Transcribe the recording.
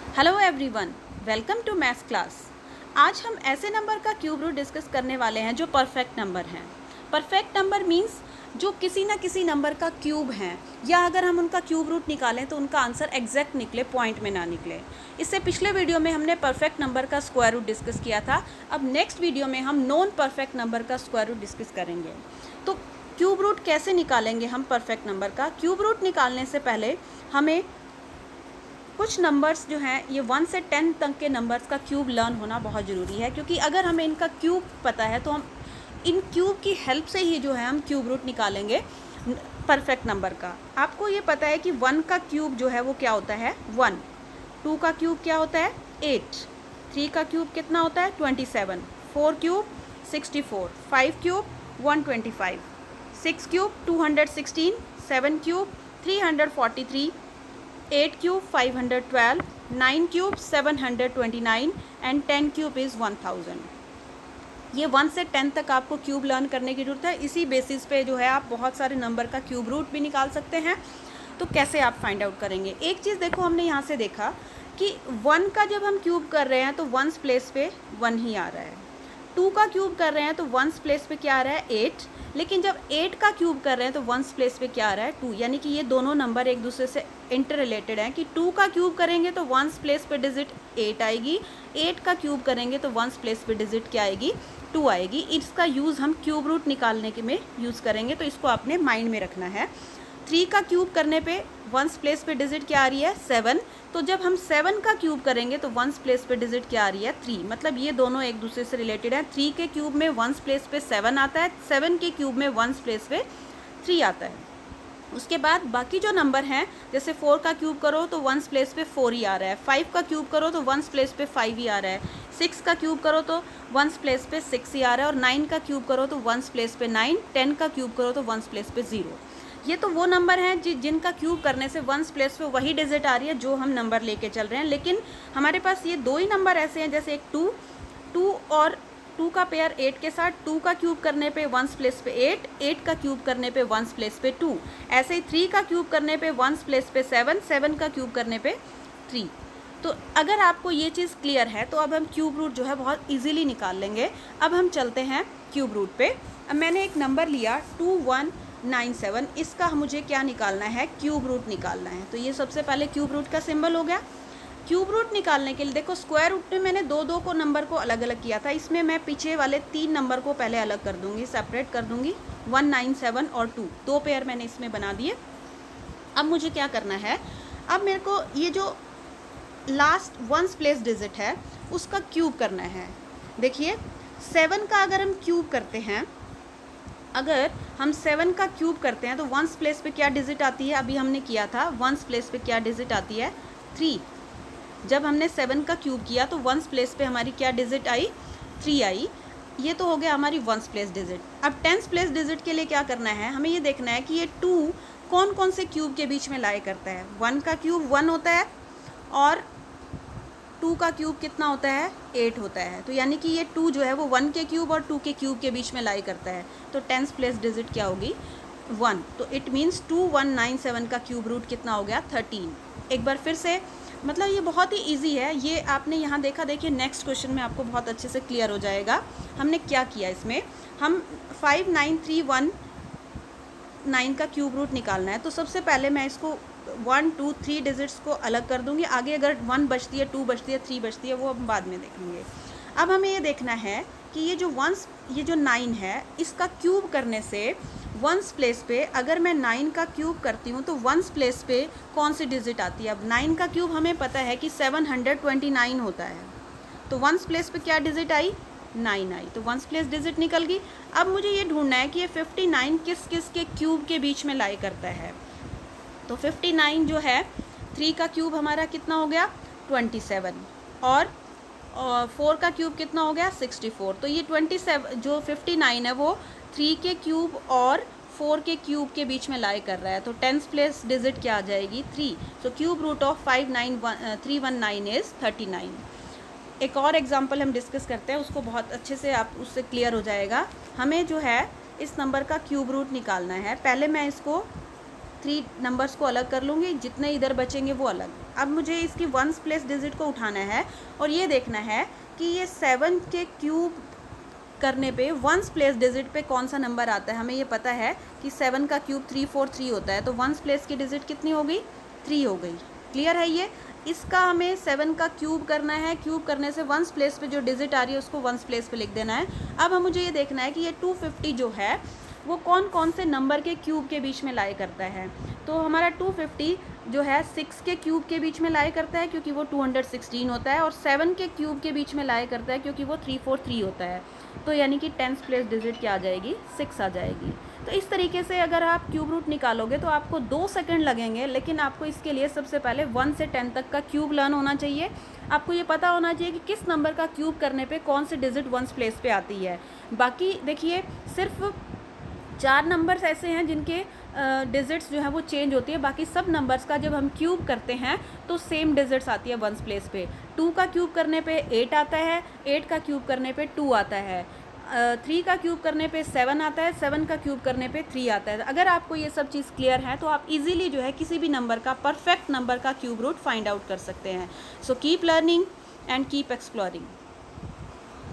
Hello everyone, welcome to maths class. आज हम ऐसे नंबर का क्यूब रूट डिस्कस करने वाले हैं जो परफेक्ट नंबर हैं। परफेक्ट नंबर मींस जो किसी ना किसी नंबर का क्यूब हैं, या अगर हम उनका क्यूब रूट निकालें तो उनका आंसर एग्जैक्ट निकले, पॉइंट में ना निकले। इससे पिछले वीडियो में हमने परफेक्ट नंबर का स्क्वायर रूट डिस्कस किया था। अब नेक्स्ट वीडियो में हम नॉन परफेक्ट नंबर का स्क्वायर रूट डिस्कस करेंगे। तो क्यूब रूट कैसे निकालेंगे हम परफेक्ट नंबर का? क्यूब रूट निकालने से पहले हमें कुछ नंबर्स जो हैं, ये 1 से 10 तक के नंबर्स का क्यूब लर्न होना बहुत ज़रूरी है, क्योंकि अगर हमें इनका क्यूब पता है तो हम इन क्यूब की हेल्प से ही जो है हम क्यूब रूट निकालेंगे परफेक्ट नंबर का। आपको ये पता है कि 1 का क्यूब जो है वो क्या होता है 1, 2 का क्यूब क्या होता है 8, 3 का क्यूब कितना होता है 27, 4 cube 64, 5 cube 125, 6 cube 216, 7 cube 343, 8 cube 512, 9 cube 729 and 10 cube is 1000। ये 1 से 10 तक आपको क्यूब लर्न करने की ज़रूरत है। इसी बेसिस पे जो है आप बहुत सारे नंबर का क्यूब रूट भी निकाल सकते हैं। तो कैसे आप फाइंड आउट करेंगे? एक चीज़ देखो, हमने यहाँ से देखा कि 1 का जब हम क्यूब कर रहे हैं तो 1s प्लेस पे 1 ही आ रहा है। 2 का क्यूब कर रहे हैं तो 1s प्लेस पे क्या आ रहा है 8, लेकिन जब 8 का क्यूब कर रहे हैं तो 1s प्लेस पे क्या आ रहा है 2। यानी कि ये दोनों नंबर एक दूसरे से इंटर रिलेटेड हैं कि 2 का क्यूब करेंगे तो 1s प्लेस पे डिजिट 8 आएगी, 8 का क्यूब करेंगे तो 1s प्लेस पे डिजिट क्या आएगी 2 आएगी। इसका यूज़ हम क्यूब रूट निकालने के में यूज़ करेंगे, तो इसको आपने माइंड में रखना है। 3 का क्यूब करने पे 1s प्लेस पे डिजिट क्या आ रही है 7, तो जब हम 7 का क्यूब करेंगे तो 1s प्लेस पे डिजिट क्या आ रही है 3। मतलब ये दोनों एक दूसरे से रिलेटेड हैं। 3 के क्यूब में 1s प्लेस पे 7 आता है, 7 के क्यूब में 1s प्लेस पे 3 आता है। उसके बाद बाकी जो नंबर हैं, जैसे 4 का क्यूब करो तो 1s प्लेस पे 4 ही आ रहा है, 5 का क्यूब करो तो 1s प्लेस पे 5 ही आ रहा है, 6 का क्यूब करो तो 1s प्लेस पे 6 ही आ रहा है, और 9 का क्यूब करो तो 1s प्लेस पे 9, 10 का क्यूब करो तो 1s प्लेस पे 0। ये तो वो नंबर हैं जिनका क्यूब करने से 1s प्लेस पे वही डिजिट आ रही है जो हम नंबर लेके चल रहे हैं। लेकिन हमारे पास ये दो ही नंबर ऐसे हैं, जैसे एक 2 और 2 का पेयर 8 के साथ 2 का क्यूब करने पे 1s प्लेस पे 8, 8 का क्यूब करने पे 1s प्लेस पे 2। ऐसे ही 3 का क्यूब करने पे 1s प्लेस पे 7, 7 का क्यूब करने पे 3। तो अगर आपको ये चीज़ क्लियर है तो अब हम क्यूब रूट जो है बहुत इजीली निकाल लेंगे। अब हम चलते हैं क्यूब रूट पे। अब मैंने एक नंबर लिया 2197, इसका मुझे क्या निकालना है क्यूब रूट निकालना है। तो ये सबसे पहले क्यूब रूट का सिंबल हो गया। क्यूब रूट निकालने के लिए देखो, स्क्वायर रूट में मैंने दो को नंबर को अलग अलग किया था, इसमें मैं पीछे वाले 3 नंबर को पहले अलग कर दूंगी, सेपरेट कर दूंगी। 197 और 2 दो पेयर मैंने इसमें बना दिए। अब मुझे क्या करना है, अब मेरे को ये जो लास्ट 1s प्लेस डिजिट है उसका क्यूब करना है। देखिए 7 का अगर हम क्यूब करते हैं, अगर हम 7 का क्यूब करते हैं तो 1s प्लेस पे क्या डिजिट आती है, अभी हमने किया था 1s प्लेस पे क्या डिजिट आती है 3। जब हमने 7 का क्यूब किया तो 1s प्लेस पे हमारी क्या डिजिट आई 3 आई। ये तो हो गया हमारी 1s प्लेस डिजिट। अब 10s प्लेस डिजिट के लिए क्या करना है, हमें ये देखना है कि ये 2 कौन कौन से क्यूब के बीच में लाई करता है। 1 का क्यूब 1 होता है और 2 का क्यूब कितना होता है 8 होता है। तो यानी कि ये 2 जो है वो 1 के क्यूब और 2 के क्यूब के बीच में लाई करता है। तो 10s प्लेस डिजिट क्या होगी 1। तो इट मीन्स 2197 का क्यूब रूट कितना हो गया 13। एक बार फिर से, मतलब ये बहुत ही इजी है। ये आपने यहाँ देखा, देखिए नेक्स्ट क्वेश्चन में आपको बहुत अच्छे से क्लियर हो जाएगा हमने क्या किया। इसमें हम 59319 का क्यूब रूट निकालना है। तो सबसे पहले मैं इसको 1 2 3 डिजिट्स को अलग कर दूंगी। आगे अगर 1 बचती है 2 बचती है 3 बचती है वो हम बाद में देखेंगे। अब हमें ये देखना है कि ये जो 9 है इसका क्यूब करने से 1s प्लेस पे अगर मैं 9 का क्यूब करती हूँ तो 1s प्लेस पे कौन सी डिजिट आती है। अब 9 का क्यूब हमें पता है कि 729 होता है, तो 1s प्लेस पे क्या डिजिट आई 9 आई, तो 1s प्लेस डिजिट निकल गई। अब मुझे ये ढूंढना है कि ये 59 किस किस के क्यूब के बीच में लाई करता है। तो 59 जो है 3 का क्यूब हमारा कितना हो गया 27, और 4 का क्यूब कितना हो गया 64। तो ये 27 जो 59 है वो 3 के क्यूब और 4 के क्यूब के बीच में लाई कर रहा है। तो 10s प्लेस डिजिट क्या आ जाएगी 3। So cube root of 59319 is 39। एक और एग्जांपल हम डिस्कस करते हैं, उसको बहुत अच्छे से आप उससे क्लियर हो जाएगा। हमें जो है इस नंबर का क्यूब रूट निकालना है। पहले मैं इसको 3 नंबर्स को अलग कर लूँगी, जितने इधर बचेंगे वो अलग। अब मुझे इसकी वंस प्लेस डिजिट को उठाना है और ये देखना है कि ये 7 के क्यूब करने पे वंस प्लेस डिजिट पे कौन सा नंबर आता है। हमें ये पता है कि 7 का क्यूब 343 होता है, तो वंस प्लेस की डिजिट कितनी हो गई, 3 हो गई। क्लियर है ये। इसका हमें 7 का क्यूब करना है, क्यूब करने से वंस प्लेस पे जो डिजिट आ रही है उसको वंस प्लेस पे लिख देना है। अब हम मुझे ये देखना है कि ये 250 जो है वो कौन कौन से नंबर के क्यूब के बीच में लाई करता है। तो हमारा 250 जो है 6 के क्यूब के बीच में लाई करता है क्योंकि वो 216 होता है, और 7 के क्यूब के बीच में लाई करता है क्योंकि वो 343 होता है। तो यानी कि 10th प्लेस डिजिट क्या आ जाएगी, 6 आ जाएगी। तो इस तरीके से अगर आप क्यूब रूट निकालोगे तो आपको 2 सेकंड लगेंगे, लेकिन आपको इसके लिए सबसे पहले 1 से 10 तक का क्यूब लर्न होना चाहिए। आपको ये पता होना चाहिए कि किस नंबर का क्यूब करने पे कौन से डिजिट वंस प्लेस पे आती है। बाकी देखिए सिर्फ 4 नंबर्स ऐसे हैं जिनके डिजिट्स जो है वो चेंज होती है, बाकी सब नंबर्स का जब हम क्यूब करते हैं तो सेम डिजिट्स आती है वंस प्लेस पे। 2 का क्यूब करने पे 8 आता है, 8 का क्यूब करने पे 2 आता है, 3 का क्यूब करने पे 7 आता है, 7 का क्यूब करने पे 3 आता है। अगर आपको ये सब चीज़ क्लियर है तो आप इजीली जो है किसी भी नंबर का परफेक्ट नंबर का क्यूब रूट फाइंड आउट कर सकते हैं। So keep learning and keep exploring.